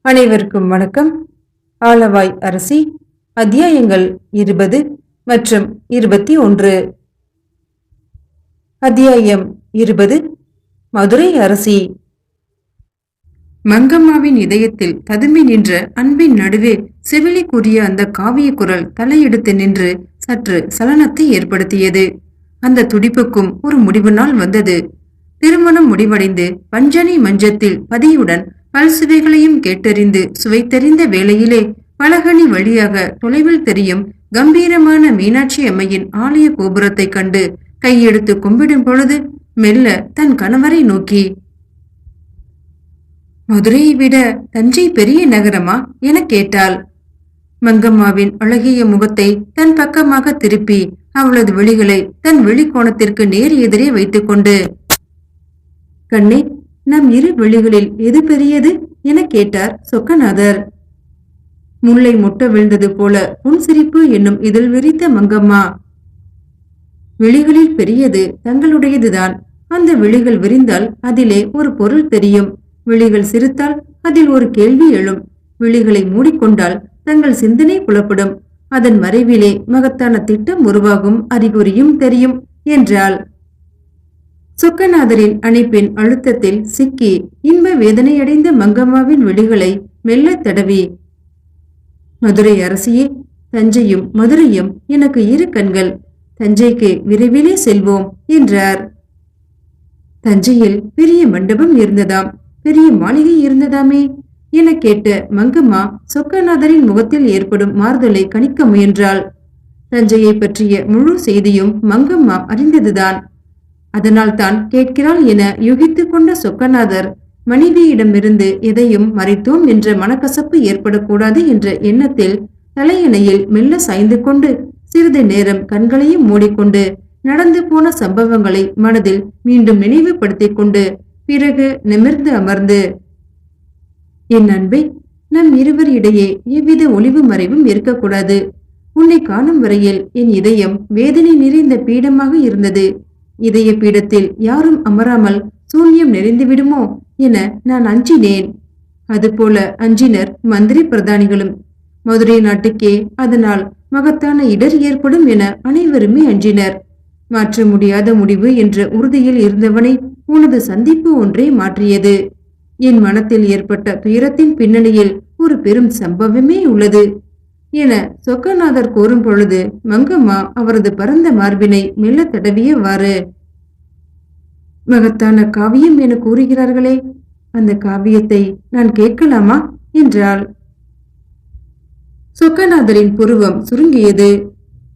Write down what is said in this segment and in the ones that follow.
அனைவருக்கும் வணக்கம். ஆலவாய் அரசி அத்தியாயங்கள் 20 மற்றும் 21. அத்தியாயம் 20. மதுரை அரசி. மங்கம்மாவின் இதயத்தில் ததும்பி நின்ற அன்பின் நடுவே செவிலி கூறிய அந்த காவிய குரல் தலையெடுத்து நின்று சற்று சலனத்தை ஏற்படுத்தியது. அந்த துடிப்புக்கும் ஒரு முடிவு நாள் வந்தது. திருமணம் முடிவடைந்து பஞ்சனி மஞ்சத்தில் பதியுடன் பல்சுவைகளையும் கேட்டறிந்து சுவைத்தறிந்த வேளையிலே பலகனி வழியாக தொலைவில் தெரியும் கம்பீரமான மீனாட்சி அம்மையின் ஆலய கோபுரத்தை கண்டு கையெடுத்து கும்பிடும் பொழுது மெல்ல தன் கணவரை நோக்கி, மதுரையை விட தஞ்சை பெரிய நகரமா என கேட்டாள். மங்கம்மாவின் அழகிய முகத்தை தன் பக்கமாக திருப்பி அவளது விழிகளை தன் வெளிக்கோணத்திற்கு நேர் எதிரே வைத்துக் கொண்டு, கண்ணே, நம் இரு விழிகளில் எது பெரியது என கேட்டார் சொக்கநாதர். முல்லை முட்ட விழுந்தது போல புன்சிரிப்பு என்னும் இதில் விரித்த மங்கம்மா, விழிகளில் பெரியது தங்களுடையதுதான். அந்த விழிகள் விரிந்தால் அதிலே ஒரு பொருள் தெரியும். விழிகள் சிரித்தால் அதில் ஒரு கேள்வி எழும். விழிகளை மூடிக்கொண்டால் தங்கள் சிந்தனை புலப்படும். அதன் மறைவிலே மகத்தான திட்டம் உருவாகும் அறிகுறியும் தெரியும் என்றாள். சொக்கநாதரின் அணைப்பின் அழுத்தத்தில் சிக்கி இன்ப வேதனையடைந்த மங்கம்மாவின் விழிகளை மெல்ல தடவி, மதுரை அரசியே, தஞ்சையும் மதுரையும் எனக்கு இரு கண்கள். தஞ்சைக்கு விரைவிலே செல்வோம் என்றார். தஞ்சையில் பெரிய மண்டபம் இருந்ததாம், பெரிய மாளிகை இருந்ததாமே என கேட்ட மங்கம்மா சொக்கநாதரின் முகத்தில் ஏற்படும் மாறுதலை கணிக்க முயன்றாள். தஞ்சையை பற்றிய முழு செய்தியும் மங்கம்மா அறிந்ததுதான். அதனால் தான் கேட்கிறாள் என யூகித்துக் கொண்ட சொக்கநாதர் மனைவியிடமிருந்து எதையும் மறைத்தோம் என்ற மனக்கசப்பு ஏற்படக்கூடாது என்ற எண்ணத்தில் தலையணையில் மெல்ல சாய்ந்து கொண்டு சிறிது நேரம் கண்களையும் மூடிக்கொண்டு நடந்து போன சம்பவங்களை மனதில் மீண்டும் நினைவுபடுத்திக் கொண்டு பிறகு நிமிர்ந்து அமர்ந்து, என் அன்பை, நம் இருவர் இடையே எவ்வித ஒளிவு மறைவும் இருக்கக்கூடாது. உன்னை காணும் வரையில் என் இதயம் வேதனை நிறைந்த பீடமாக இருந்தது. இதய பீடத்தில் யாரும் அமராமல் சூன்யம் நிறைந்து விடுமோ என நான் அஞ்சினேன். அதுபோல அஞ்சினர் மந்திரி பிரதானிகளும். மதுரை நாட்டுக்கே அதனால் மகத்தான இடர் ஏற்படும் என அனைவருமே அஞ்சினர். மாற்ற முடியாத முடிவு என்ற உறுதியில் இருந்தவனை உனது சந்திப்பு ஒன்றே மாற்றியது. என் மனத்தில் ஏற்பட்ட துயரத்தின் பின்னணியில் ஒரு பெரும் சம்பவமே உள்ளது என சொக்கநாதர் கூறும் பொழுது மங்கம்மா அவரது பரந்த மார்பினை மெல்ல தடவியவாறு, மகத்தான காவியம் என கூறுகிறார்களே, அந்த காவியத்தை நான் கேட்கலாமா என்றாள். சொக்கநாதரின் புருவம் சுருங்கியது.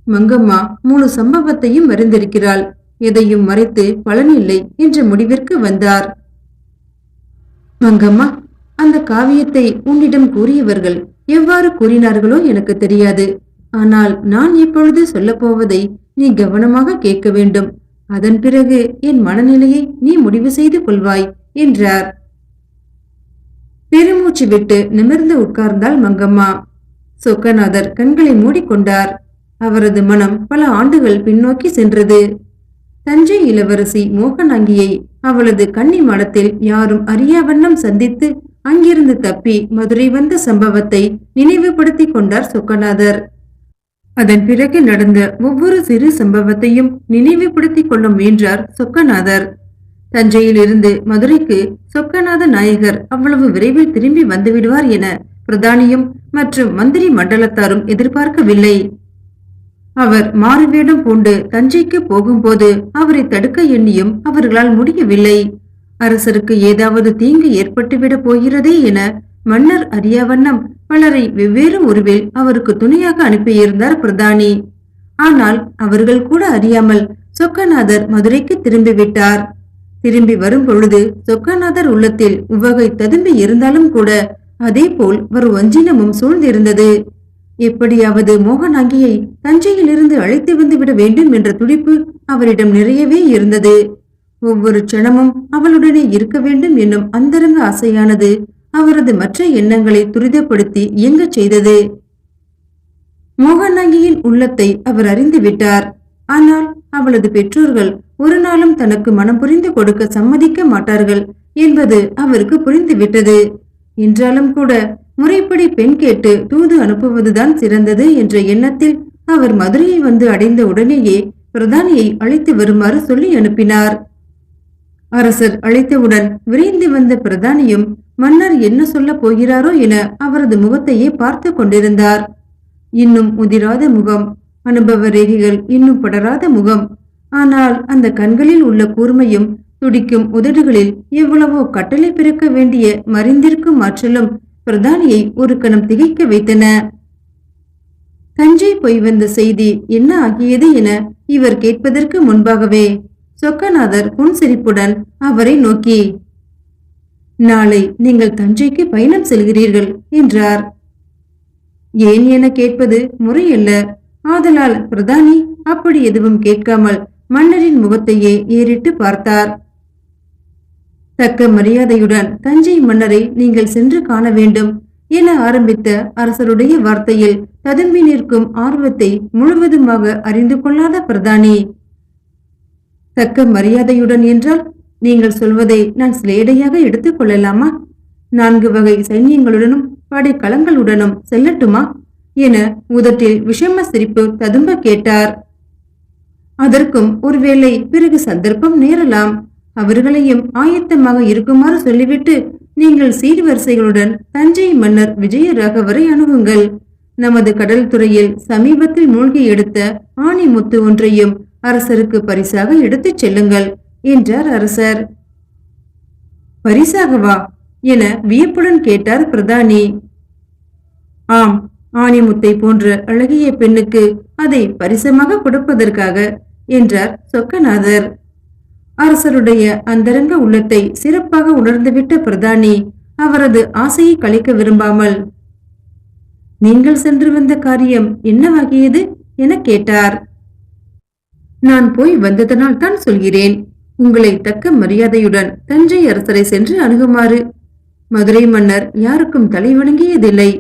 மங்கம்மா முழு சம்பவத்தையும் அறிந்திருக்கிறாள். எதையும் மறைத்து பலனில்லை என்ற முடிவிற்கு வந்தார். மங்கம்மா, அந்த காவியத்தை உன்னிடம் கூறியவர்கள் எவ்வாறு கூறினார்களோ எனக்கு தெரியாது. ஆனால் நான் இப்பொழுது சொல்ல போவதை நீ கவனமாக கேட்க வேண்டும். அதன் பிறகு என் மனநிலையை நீ முடிவு செய்து கொள்வாய் என்றார். பெருமூச்சு விட்டு நிமிர்ந்து உட்கார்ந்தாள் மங்கம்மா. சொக்கநாதர் கண்களை மூடிக்கொண்டார். அவரது மனம் பல ஆண்டுகள் பின்னோக்கி சென்றது. தஞ்சை இளவரசி மோகனாங்கியை அவளது கன்னி மடத்தில் யாரும் அறியா வண்ணம் சந்தித்து அங்கிருந்து தப்பி மதுரை வந்த சம்பவத்தை நினைவுபடுத்திக் கொண்டார் சொக்கநாதர். அதன் பிறகு நடந்த ஒவ்வொரு சிறு சம்பவத்தையும் நினைவுபடுத்திக் கொள்ள முயன்றார் சொக்கநாதர். தஞ்சையில் இருந்து மதுரைக்கு சொக்கநாத நாயகர் அவ்வளவு விரைவில் திரும்பி வந்துவிடுவார் என பிரதானியும் மற்றும் மந்திரி மண்டலத்தாரும் எதிர்பார்க்கவில்லை. அவர் மாறுவேடம் பூண்டு தஞ்சைக்கு போகும்போது அவரை தடுக்க எண்ணியும் அவர்களால் முடியவில்லை. அரசருக்கு ஏதாவது தீங்கு ஏற்பட்டுவிடப் போகிறதே என மன்னர் அறியாவண்ணம் பலரை வெவ்வேறு உருவில் அவருக்கு துணையாக அனுப்பியிருந்தார் பிரதானி. ஆனால் அவர்கள் கூட அறியாமல் சொக்கநாதர் மதுரைக்கு திரும்பிவிட்டார். திரும்பி வரும் பொழுது சொக்கநாதர் உள்ளத்தில் உவகை ததும்பி இருந்தாலும் கூட அதே போல் ஒரு வஞ்சினமும் சூழ்ந்திருந்தது. எப்படியாவது மோகனாங்கியை தஞ்சையில் இருந்து அழைத்து வந்து விட வேண்டும் என்ற துடிப்பு அவரிடம் நிறையவே இருந்தது. ஒவ்வொரு க்ஷணமும் அவளுடனே இருக்க வேண்டும் என்னும் அந்தரங்க ஆசையானது அவரது மற்ற எண்ணங்களை துரிதப்படுத்தி இயங்கச் செய்தது. மோகனாங்கியின் உள்ளத்தை அவர் அறிந்து விட்டார். ஆனால் அவளது பெற்றோர்கள் ஒரு நாளும் தனக்கு மனம் புரிந்து கொடுக்க சம்மதிக்க மாட்டார்கள் என்பது அவருக்கு புரிந்துவிட்டது. என்றாலும் கூட முறைப்படி பெண் கேட்டு தூது அனுப்புவதுதான் சிறந்தது என்ற எண்ணத்தில் அவர் மதுரையை வந்து அடைந்த உடனேயே பிரதானியை அழைத்து வருமாறு சொல்லி அனுப்பினார். அரசர் அழைத்தவுடன் விரைந்து வந்த பிரதானியும் மன்னர் என்ன சொல்ல போகிறாரோ என அவரது முகத்தையே பார்த்து கொண்டிருந்தார். இன்னும் முதிராத முகம், அனுபவ ரேகைகள் இன்னும் படராத முகம். ஆனால் அந்த கண்களில் உள்ள கூர்மையும் துடிக்கும் உதடுகளில் எவ்வளவோ கட்டளை பிறக்க வேண்டிய மறைந்திருக்கும் ஆற்றலும் பிரதானியை ஒரு கணம் திகைக்க வைத்தன. தஞ்சை போய் வந்த செய்தி என்ன ஆகியது என இவர் கேட்பதற்கு முன்பாகவே சொக்கநாதர் புன்சிரிப்புடன் அவரை நோக்கி, நாளை நீங்கள் தஞ்சைக்கு பயணம் செல்கிறீர்கள் என்றார். ஏன் என கேட்பது முறையல்ல. ஆதலால் பிரதானி அப்படி எதுவும் கேட்காமல் மன்னரின் முகத்தையே ஏறிட்டு பார்த்தார். தக்க மரியாதையுடன் தஞ்சை மன்னரை நீங்கள் சென்று காண வேண்டும் என ஆரம்பித்த அரசருடைய வார்த்தையில் ததும்பி நிற்கும் ஆர்வத்தை முழுவதுமாக அறிந்து கொள்ளாத பிரதானி, தக்க மரியாதையுடன் என்றால் நீங்கள் சொல்வதை நான் சிலேடையாக எடுத்துக் கொள்ளலாமா? 4 வகை சைன்யங்களுடனும் படைக்கலங்களுடனும் செல்லட்டுமா என உதட்டில் விஷம சிரிப்பு ததும்ப கேட்டார். அதற்கும் ஒருவேளை பிறகு சந்தர்ப்பம் நேரலாம். அவர்களையும் ஆயத்தமாக இருக்குமாறு சொல்லிவிட்டு நீங்கள் சீர்வரிசைகளுடன் தஞ்சை மன்னர் விஜயராகவரை அணுகுங்கள். நமது கடல் துறையில் சமீபத்தில் மூழ்கி எடுத்த ஆணி முத்து ஒன்றையும் அரசருக்கு பரிசாக எடுத்துச் செல்லுங்கள் என்றார் அரசர். பரிசாகவா என வியப்புடன் கேட்டார் பிரதானி. ஆம், ஆணிமுத்தை போன்ற அழகிய பெண்ணுக்கு அதை பரிசமாக கொடுப்பதற்காக என்றார் சொக்கநாதர். அரசருடைய அந்தரங்க உள்ளத்தை சிறப்பாக உணர்ந்துவிட்ட பிரதானி அவரது ஆசையை கலைக்க விரும்பாமல், நீங்கள் சென்று வந்த காரியம் என்னவாகியது என கேட்டார். நான் போய் வந்ததனால் தான் சொல்கிறேன். உங்களை தக்க மரியாதையுடன் தஞ்சை அரசரை சென்று அணுகுமாறு. மதுரை மன்னர் யாருக்கும் தலை வணங்கியதில்லை.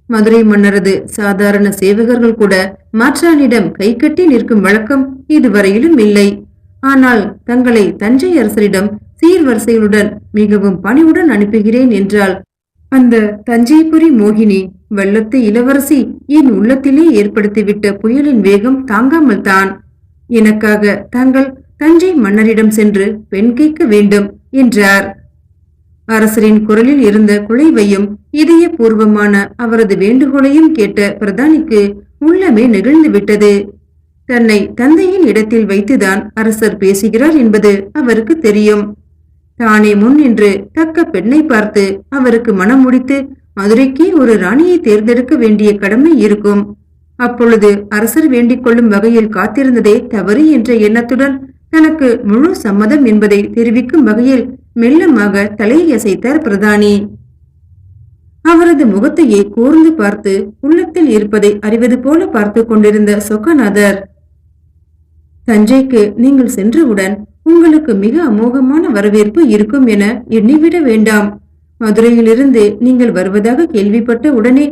மதுரை மன்னரது சாதாரண சேவகர்கள் கூட மாற்றானிடம் கை கட்டி நிற்கும் வழக்கம் இதுவரையிலும் இல்லை. ஆனால் தங்களை தஞ்சை அரசரிடம் சீர்வரிசைகளுடன் மிகவும் பணிவுடன் அனுப்புகிறேன் என்றால் அந்த தஞ்சைபுரி மோகினி வெள்ளத்து இளவரசி என் உள்ளத்திலே ஏற்படுத்திவிட்ட புயலின் வேகம் தாங்காமல் தான் எனக்காக தாங்கள் தஞ்சை மன்னரிடம் சென்று பெண் கேட்க வேண்டும் என்றார். அரசரின் குரலில் இருந்த குழைவையும் இதயபூர்வமான அவரது வேண்டுகோளையும் கேட்ட பிரதானிக்கு உள்ளமே நெகிழ்ந்து விட்டது. தன்னை தந்தையின் இடத்தில் வைத்துதான் அரசர் பேசுகிறார் என்பது அவருக்கு தெரியும். தானே முன் நின்று தக்க பெண்ணை பார்த்து அவருக்கு மனம் முடித்து மதுரைக்கு ஒரு ராணியை தேர்ந்தெடுக்க வேண்டிய கடமை இருக்கும். அப்பொழுது அரசர் வேண்டிக் கொள்ளும் வகையில் காத்திருந்ததே தவறு என்ற எண்ணத்துடன் தனக்கு முழு சம்மதம் என்பதை தெரிவிக்கும் வகையில் மெல்லமாக தலையை அசைத்தார் பிரதானி. அவரது முகத்தையே கூர்ந்து பார்த்து உள்ளத்தில் இருப்பதை அறிவது போல பார்த்து கொண்டிருந்த சொக்கநாதர், தஞ்சைக்கு நீங்கள் சென்றவுடன் உங்களுக்கு மிக அமோகமான வரவேற்பு இருக்கும் என எண்ணிவிட வேண்டாம். மதுரையிலிருந்து நீங்கள் வருவதாக கேள்விப்பட்ட உடனே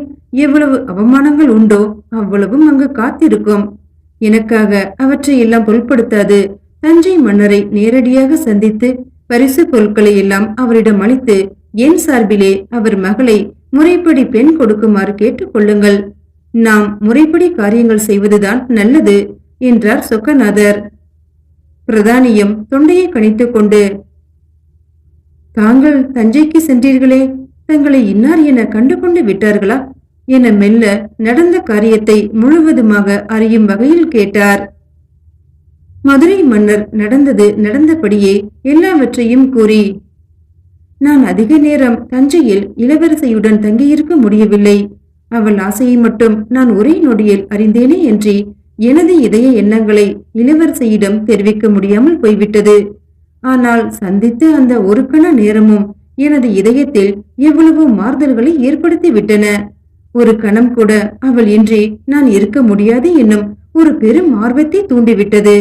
எவ்வளவு அவமானங்கள் உண்டோ அவ்வளவும் அங்கு காத்திருக்கும். எனக்காக அவற்றை எல்லாம் பொருட்படுத்தாது தஞ்சை மன்னரை நேரடியாக சந்தித்து பரிசு பொருட்களை எல்லாம் அவரிடம் அளித்து என் சார்பிலே அவர் மகளை முறைப்படி பெண் கொடுக்குமாறு கேட்டுக் கொள்ளுங்கள். நாம் முறைப்படி காரியங்கள் செய்வதுதான் நல்லது என்றார் சொக்கநாதர். பிரதானியும் தொண்டையை கணித்துக் கொண்டு, தாங்கள் தஞ்சைக்கு சென்றீர்களே, தங்களை இன்னார் என கண்டுகொண்டு விட்டார்களா என மெல்ல நடந்த காரியத்தை முழுவதுமாக அறியும் வகையில் கேட்டார். மதுரை மன்னர் நடந்தது நடந்தபடியே எல்லாவற்றையும் கூறி, நான் அதிக நேரம் தஞ்சையில் இளவரசியுடன் தங்கியிருக்க முடியவில்லை. அவள் ஆசையை மட்டும் நான் ஒரே நொடியில் அறிந்தேனே என்று எனது இதய எண்ணங்களை இளவரசியிடம் தெரிவிக்க முடியாமல் போய்விட்டது. ஆனால் சந்தித்த அந்த ஒரு கண நேரமும் எனது இதயத்தில் எவ்வளவோ மாறுதல்களை ஏற்படுத்தி விட்டன. ஒரு கணம் கூட அவள் இன்றி நான் இருக்க முடியாது என்னும் ஒரு பெரும் ஆர்வத்தை தூண்டிவிட்டது.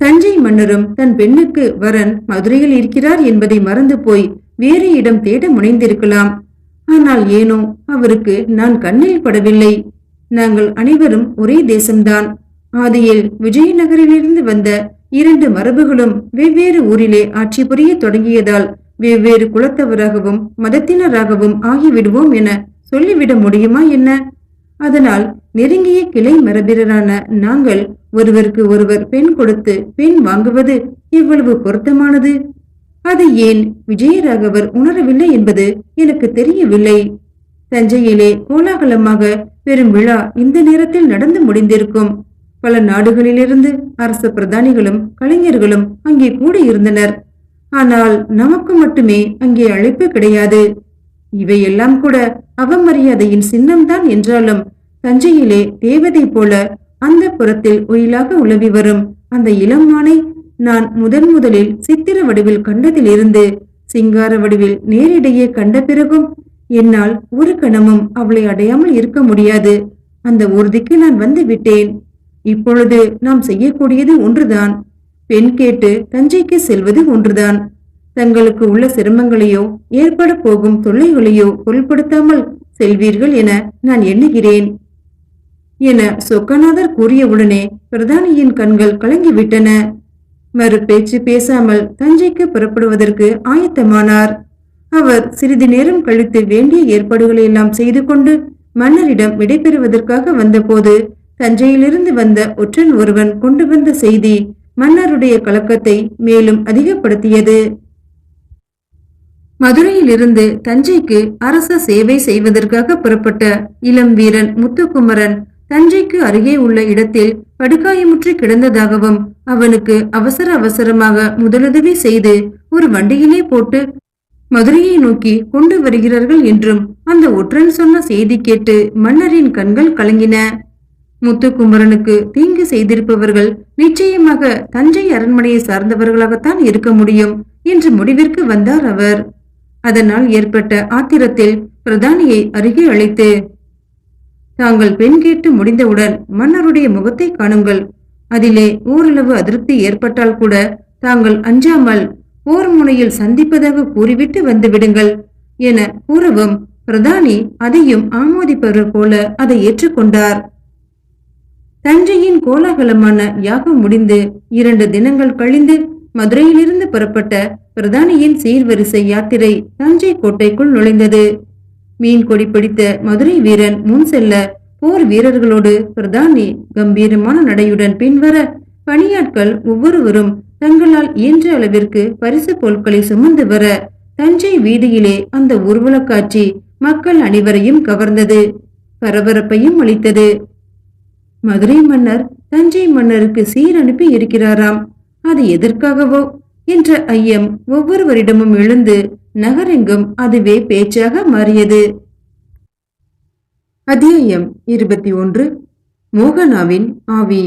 தஞ்சை மன்னரும் தன் பெண்ணுக்கு வரன் மதுரையில் இருக்கிறார் என்பதை மறந்து போய் வேறு இடம் தேட முனைந்திருக்கலாம். ஆனால் ஏனோ அவருக்கு நான் கண்ணில் படவில்லை. நாங்கள் அனைவரும் ஒரே தேசம்தான். ஆதியில் விஜயநகரிலிருந்து வந்த 2 மரபுகளும் வெவ்வேறு ஊரிலே ஆட்சி புரிய தொடங்கியதால் வெவ்வேறு குலத்தவராகவும் மதத்தினராகவும் ஆகிவிடுவோம் என சொல்லிவிட முடியுமா என்ன? அதனால் நெருங்கிய கிளை மரபினரான நாங்கள் ஒருவருக்கு ஒருவர் பெண் கொடுத்து பெண் வாங்குவது எவ்வளவு பொருத்தமானது? அது ஏன் விஜயராகவர் உணரவில்லை என்பது எனக்கு தெரியவில்லை. தஞ்சையிலே கோலாகலமாக பெரும் விழா இந்த நேரத்தில் நடந்து முடிந்திருக்கும். பல நாடுகளிலிருந்து அரச பிரதானிகளும் கலைஞர்களும் அங்கே கூடியிருந்தனர். ஆனால் நமக்கு மட்டுமே அங்கே அழைப்பு கிடையாது. இவையெல்லாம் கூட அவமரியாதையின் சின்னம்தான் என்றாலும் தஞ்சையிலே தேவதை போல அந்த புறத்தில் ஒயிலாக உலவி வரும் அந்த இளமானை நான் முதலில் சித்திர வடிவில் கண்டதிலிருந்து சிங்கார வடிவில் நேரிடையே கண்ட பிறகும் என்னால் ஒரு கணமும் அவளை அடையாமல் இருக்க முடியாது. அந்த உறுதிக்கு நான் வந்து விட்டேன். இப்பொழுது நாம் செய்யக்கூடியது ஒன்றுதான். பெண் கேட்டு தஞ்சைக்கு செல்வது ஒன்றுதான். தங்களுக்கு உள்ள சிரமங்களையோ ஏற்பட போகும் தொல்லைகளையோ பொருட்படுத்தாமல் செல்வீர்கள் என நான் எண்ணுகிறேன் என சொக்கநாதர் கூறியவுடனே பிரதானியின் கண்கள் கலங்கிவிட்டன. மறு பேச்சு பேசாமல் தஞ்சைக்கு புறப்படுவதற்கு ஆயத்தமானார். அவர் சிறிது நேரம் கழித்து வேண்டிய ஏற்பாடுகளை எல்லாம் செய்து கொண்டு மன்னரிடம் விடைபெறுவதற்காக வந்தபோது தஞ்சையிலிருந்து வந்த ஒற்றன் ஒருவன் கொண்டு வந்த செய்தி மன்னருடைய கலக்கத்தை மேலும் அதிகப்படுத்தியது. மதுரையிலிருந்து தஞ்சைக்கு அரச சேவை செய்வதற்காக புறப்பட்ட இளம் வீரன் முத்துக்குமரன் தஞ்சைக்கு அருகே உள்ள இடத்தில் படுகாயமுற்றி கிடந்ததாகவும் அவனுக்கு அவசரமாக முதலுதவி செய்து ஒரு வண்டியிலே போட்டு மதுரையை நோக்கி கொண்டு வருகிறார்கள் என்றும் அந்த ஒற்றன் சொன்ன செய்தி கேட்டு மன்னரின் கண்கள் கலங்கின. முத்துக்குமரனுக்கு தீங்கு செய்திருப்பவர்கள் நிச்சயமாக தஞ்சை அரண்மனையை சார்ந்தவர்களாகத்தான் இருக்க முடியும் என்று முடிவிற்கு வந்தார் அவர். அதனால் ஏற்பட்ட ஆத்திரத்தில் பிரதானியை அருகே அழைத்து, தாங்கள் பெண் கேட்டு முடிந்தவுடன் மன்னருடைய முகத்தை காணுங்கள். அதிலே ஓரளவு அதிருப்தி ஏற்பட்டால் கூட தாங்கள் அஞ்சாமல் போர் முனையில் சந்திப்பதாக கூறிவிட்டு வந்து விடுங்கள் என கூறவும் பிரதானி அதையும் ஆமோதிப்பவர் போல அதை ஏற்றுக்கொண்டார். தஞ்சையின் கோலாகலமான யாகம் முடிந்து 2 தினங்கள் கழிந்து மதுரையிலிருந்து புறப்பட்ட பிரதானியின் சீர்வரிசை யாத்திரை தஞ்சை கோட்டைக்குள் நுழைந்தது. மீன் கொடி பிடித்த மதுரை வீரன் முன் செல்ல போர் வீரர்களோடு பிரதானி கம்பீரமான நடையுடன் பின்வர பணியாட்கள் ஒவ்வொருவரும் தங்களால் இயன்ற அளவிற்கு பரிசு பொருட்களை சுமந்து வர தஞ்சை வீதியிலே அந்த ஊர்வல காட்சி மக்கள் அனைவரையும் கவர்ந்தது, பரபரப்பையும் அளித்தது. மதுரை மன்னர் தஞ்சை மன்னருக்கு சீர் அனுப்பி இருக்கிறாராம். அது எதற்காகவோ என்ற ஐயம் ஒவ்வொருவரிடமும் எழுந்து நகரெங்கும் அதுவே பேச்சாக மாறியது. அத்தியாயம் 21. மோகனாவின் ஆவி.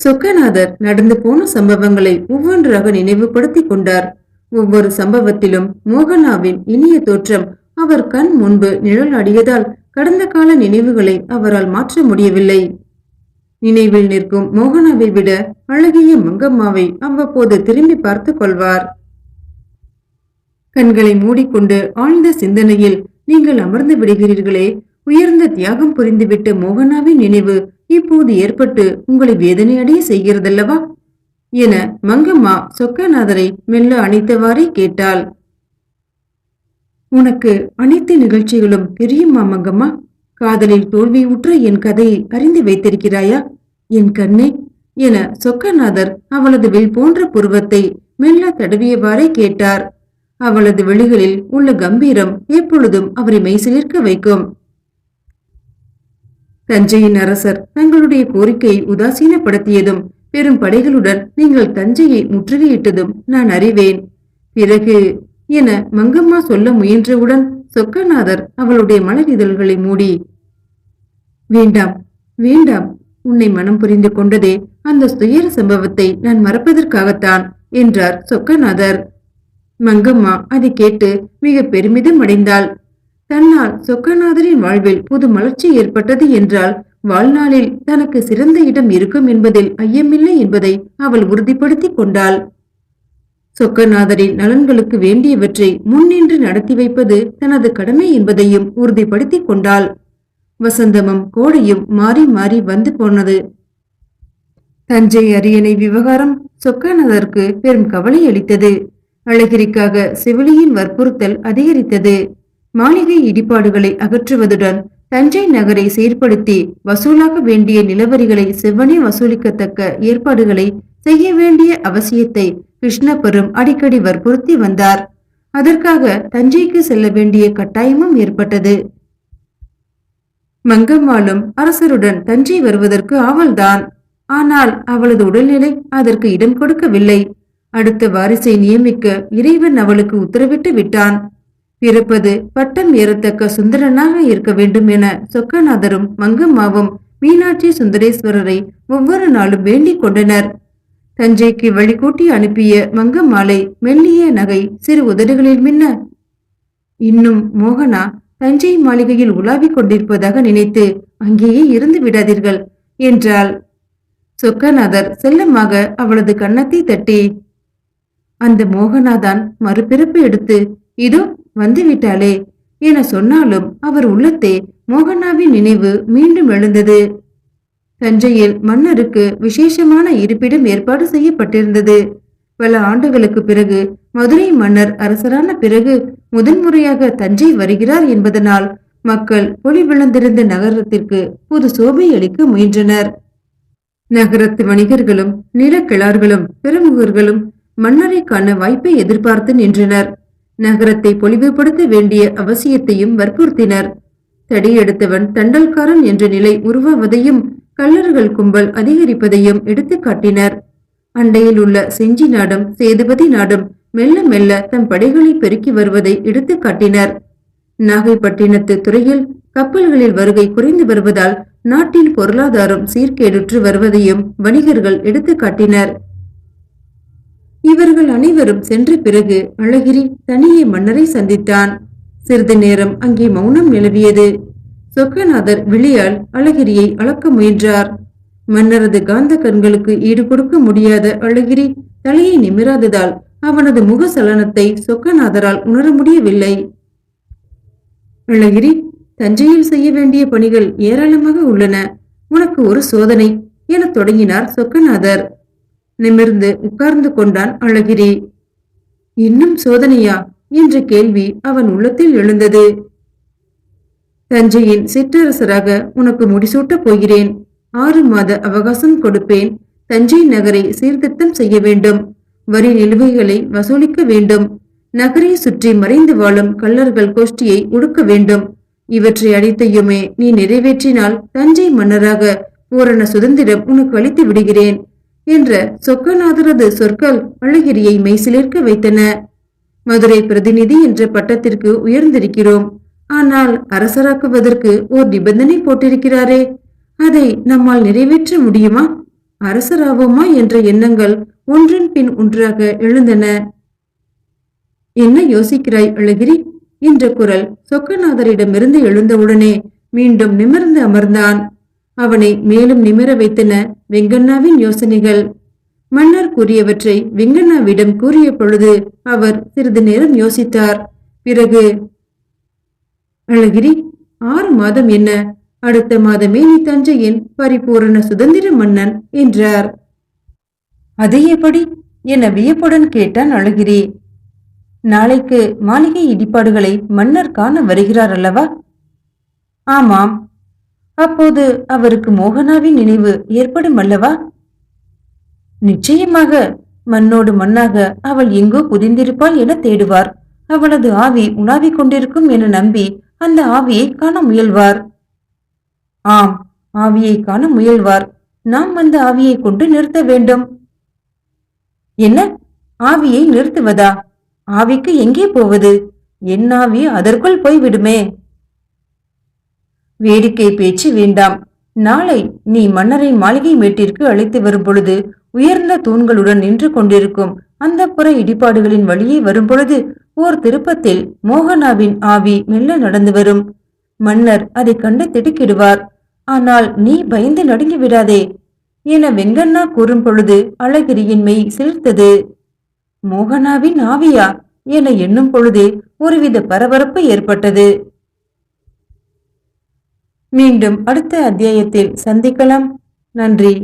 சொக்கநாதர் நடந்து போன சம்பவங்களை ஒவ்வொன்றாக நினைவுபடுத்திக் கொண்டார். ஒவ்வொரு சம்பவத்திலும் மோகனாவின் இனிய தோற்றம் அவர் கண் முன்பு நிழலாடியதால் கடந்த கால நினைவுகளை அவரால் மாற்ற முடியவில்லை. நினைவில் நிற்கும் மோகனாவை விட அழகிய மங்கம்மாவை அவ்வப்போது திரும்பி பார்த்து கொள்வார். கண்களை மூடிக்கொண்டு ஆழ்ந்த சிந்தனையில் நீங்கள் அமர்ந்து விடுகிறீர்களே, உயர்ந்த தியாகம் புரிந்துவிட்ட மோகனாவின் நினைவு இப்போது ஏற்பட்டு உங்களை வேதனையடைய செய்கிறதல்லவா என மங்கம்மா சொக்கநாதரை மெல்ல அணைத்தவாறே கேட்டாள். உனக்கு அனைத்து நிகழ்ச்சிகளும் தெரியுமா மங்கம்மா? காதலில் தோல்வியுற்ற என் கதையை அறிந்து வைத்திருக்கிறாயா என் கண்ணே என சொக்கநாதர் அவளது வில் போன்ற புருவத்தை மெல்ல தடவியவாறே கேட்டார். அவளது விழிகளில் உள்ள கம்பீரம் எப்பொழுதும் அவரை மெய்சிலிர்க்க வைக்கும். தஞ்சையின் அரசர் தங்களுடைய கோரிக்கையை உதாசீனப்படுத்தியதும் பெரும் படைகளுடன் நீங்கள் தஞ்சையை முற்றுகையிட்டதும் நான் அறிவேன். பிறகு என மங்கம்மா சொல்ல முயன்றவுடன் சொக்கநாதர் அவளுடைய மலர் இதழ்களை மூடி, வேண்டாம் வேண்டாம், உன்னை மனம் புரிந்து கொண்டதே அந்த துயர சம்பவத்தை நான் மறப்பதற்காகத்தான் என்றார் சொக்கநாதர். மங்கம்மா அதை கேட்டு மிக பெருமிதம் அடைந்தாள். தன்னால் சொக்கநாதரின் வாழ்வில் புது மலர்ச்சி ஏற்பட்டது என்றால் வாழ்நாளில் தனக்கு சிறந்த இடம் இருக்கும் என்பதில் ஐயமில்லை என்பதை அவள் உறுதிப்படுத்தி கொண்டாள். சொக்கநாதரின் நலன்களுக்கு வேண்டியவற்றை முன்னின்று நடத்தி வைப்பது தனது கடமை என்பதையும் உறுதிப்படுத்தி கொண்டாள். வசந்தமும் கோடையும் மாறி மாறி வந்து போனது. தஞ்சை அரியணை விவகாரம் சொக்கநாதருக்கு பெரும் கவலை அளித்தது. அழகிரிக்காக செவிலியின் வற்புறுத்தல் அதிகரித்தது. மாளிகை இடிபாடுகளை அகற்றுவதுடன் தஞ்சை நகரை சீர்படுத்தி வசூலாக வேண்டிய நிலவரிகளை செவ்வனே வசூலிக்கத்தக்க ஏற்பாடுகளை செய்ய வேண்டிய அவசியத்தை கிருஷ்ணப்பெரும் அடிக்கடி வற்புறுத்தி வந்தார். அதற்காக தஞ்சைக்கு செல்ல வேண்டிய கட்டாயமும் ஏற்பட்டது. மங்கம்மாளும் அரசருடன் தஞ்சை வருவதற்கு ஆவல்தான். ஆனால் அவளது உடல்நிலை அதற்கு இடம் கொடுக்கவில்லை. அடுத்த வாரிசை நியமிக்க இறைவன் அவளுக்கு உத்தரவிட்டு விட்டான். பிறப்பது பட்டம் ஏறத்தக்க சுந்தரனாக இருக்க வேண்டும் என சொக்கநாதரும் மங்கம்மாவும் மீனாட்சி சுந்தரேஸ்வரரை ஒவ்வொரு நாளும் வேண்டிக் கொண்டனர். தஞ்சைக்கு வழிகூட்டி அனுப்பிய மங்கம்மாளை மெல்லிய நகை சிறு உதடுகளில் மின்ன, இன்னும் மோகனா தஞ்சை மாளிகையில் உலாவிக் கொண்டிருப்பதாக நினைத்து அங்கேயே இருந்து விடாதீர்கள் என்றாள். சொக்கநாதர் செல்லமாக அவளது கன்னத்தை தட்டி, அந்த மோகனாதான் மறுபிறப்பு எடுத்து இதோ வந்துவிட்டாளே என சொன்னாலும் அவர் உள்ளத்தே மோகனாவின் நினைவு மீண்டும் எழுந்தது. தஞ்சையில் மன்னருக்கு விசேஷமான இருப்பிடம் ஏற்பாடு செய்யப்பட்டிருந்தது. பல ஆண்டுகளுக்கு பிறகு மதுரை மன்னர் அரசரான பிறகு முதன்முறையாக தஞ்சை வருகிறார் என்பதனால் மக்கள் ஒளி விழுந்திருந்த நகரத்திற்கு புது சோபை அளிக்க முயன்றனர். நகரத்து வணிகர்களும் நிலக்கிழார்களும் பிரமுகர்களும் மன்னரை காண வாய்ப்பை எதிர்பார்த்து நின்றனர். நகரத்தை பொலிவுபடுத்த வேண்டிய அவசியத்தையும் வற்புறுத்தினர். தடியெடுத்தவன் தண்டல்காரன் என்ற நிலை உருவாவதையும் கள்ளர்கள் கும்பல் அதிகரிப்பதையும் எடுத்து காட்டினர். அண்டையில் உள்ள செஞ்சி நாடும் சேதுபதி நாடும் மெல்ல மெல்ல தம் படைகளை பெருக்கி வருவதை எடுத்து காட்டினர். நாகைப்பட்டினத்து துறையில் கப்பல்களில் வருகை குறைந்து வருவதால் நாட்டின் பொருளாதாரம் சீர்கேடுற்று வருவதையும் வணிகர்கள் எடுத்து காட்டினர். இவர்கள் அனைவரும் சென்ற பிறகு அழகிரி தனியே மன்னரை சந்தித்தான். சிறிது நேரம் அங்கே மௌனம் நிலவியது. சொக்கநாதர் விழியால் அழகிரியை அளக்க முயன்றார். மன்னரது காந்த கண்களுக்கு ஈடு கொடுக்க முடியாத அழகிரி தலையை நிமிராததால் அவனது முக சலனத்தை சொக்கநாதரால் உணர முடியவில்லை. அழகிரி, தஞ்சையில் செய்ய வேண்டிய பணிகள் ஏராளமாக உள்ளன. உனக்கு ஒரு சோதனை என தொடங்கினார் சொக்கநாதர். நிமிர்ந்து உட்கார்ந்து கொண்டான் அழகிரி. இன்னும் சோதனையா என்ற கேள்வி அவன் உள்ளத்தில் எழுந்தது. தஞ்சையின் சிற்றரசராக உனக்கு முடிசூட்டப் போகிறேன். 6 மாத அவகாசம் கொடுப்பேன். தஞ்சை நகரை சீர்திருத்தம் செய்ய வேண்டும். வரி நிலுவைகளை வசூலிக்க வேண்டும். நகரை சுற்றி மறைந்து வாழும் கள்ளர்கள் கோஷ்டியை ஒடுக்க வேண்டும். இவற்றை அனைத்தையுமே நீ நிறைவேற்றினால் தஞ்சை மன்னராக பூரண சுதந்திரம் உனக்கு அளித்து விடுகிறேன் என்ற சொக்கநாதரது சொற்கள் அழகிரியை மெய்சிலிர்க்க வைத்தன. மதுரை பிரதிநிதி என்ற பட்டத்திற்கு உயர்ந்திருக்கிறோம். ஆனால் அரசராக்குவதற்கு ஓர் நிபந்தனை போட்டிருக்கிறாரே, அதை நம்மால் நிறைவேற்ற முடியுமா? அரசராவோமா என்ற எண்ணங்கள் ஒன்றின் பின் ஒன்றாக எழுந்தன. என்ன யோசிக்கிறாய் அழகிரி என்ற குரல் சொக்கநாதரிடமிருந்து எழுந்தவுடனே மீண்டும் நிமிர்ந்து அமர்ந்தான். அவனை மேலும் நிமிர வைத்தன வெங்கண்ணாவின் யோசனைகள். மன்னர் கூறியவற்றை வெங்கண்ணாவிடம் கூறிய பொழுது அவர் சிறிது நேரம் யோசித்தார். பிறகு, அழகிரி, 6 மாதம் என்ன, அடுத்த மாதமே நீ தஞ்சையின் பரிபூரண சுதந்திர மன்னன் என்றார். அது எப்படி என வியப்புடன் கேட்டான் அழகிரி. நாளைக்கு மாளிகை இடிபாடுகளை மன்னர் காண வருகிறார் அல்லவா? ஆமாம். அப்போது அவருக்கு மோகனாவின் நினைவு ஏற்படும் அல்லவா? நிச்சயமாக. மண்ணோடு மண்ணாக அவள் எங்கோ புதிந்திருப்பாள் என தேடுவார். அவளது ஆவி உலாவிக் கொண்டிருக்கும் என நம்பி அந்த ஆவியை காண முயல்வார். ஆம், ஆவியை காண முயல்வார். நாம் அந்த ஆவியை கொண்டு நிறுத்த வேண்டும். என்ன, ஆவியை நிறுத்துவதா? ஆவிக்கு எங்கே போவது? என் ஆவி அதற்குள் போய்விடுமே. வேடிக்கை பேச்சு வேண்டாம். நாளை நீ மன்னரை மாளிகை மேட்டிற்கு அழைத்து வரும் பொழுது உயர்ந்த தூண்களுடன் நின்று கொண்டிருக்கும் அந்த புற இடிபாடுகளின் வழியே வரும் பொழுது ஓர் திருப்பத்தில் மோகனாவின் ஆவி மெல்ல நடந்து வரும். மன்னர் அதை கண்டு திடுக்கிடுவார். ஆனால் நீ பயந்து நடுங்கி விடாதே என வெங்கண்ணா கூறும் பொழுது அழகிரியின் மெய் சிலிர்த்தது. மோகனாவின் ஆவியா என எண்ணும் பொழுதே ஒருவித பரபரப்பு ஏற்பட்டது. மீண்டும் அடுத்த அத்தியாயத்தில் சந்திக்கலாம். நன்றி.